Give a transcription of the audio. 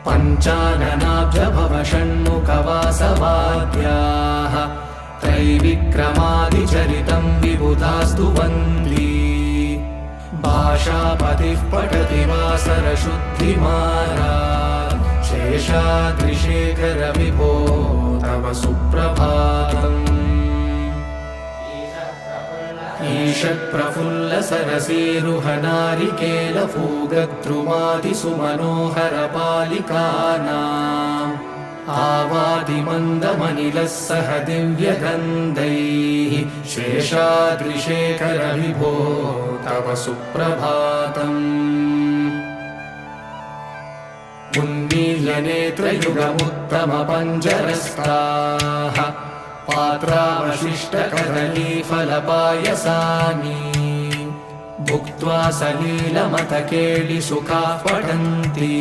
पञ्चाननाब्जभव षण्मुखवासवाद्याः त्रैविक्रमादिचरितं विबुधास्तु वन्दी भाषापतिः पठति वासरशुद्धिमारात् शेषाद्रिशेखर विभो तव सुप्रभातम् ईषत्प्रफुल्लसरसीरुहनारिकेलफूगद्रुमादिसुमनोहरपालिकानाम् आवादिमन्दमनिलः सह दिव्यगन्धैः शेषाद्रिशेखर विभो तव सुप्रभातम् उन्मील्यनेत्रयुगमुत्तमपञ्जरस्ताः पात्रावशिष्टकदलीफलपायसानि भुक्त्वा सलीलमतकेलिसुखाः पठन्ति।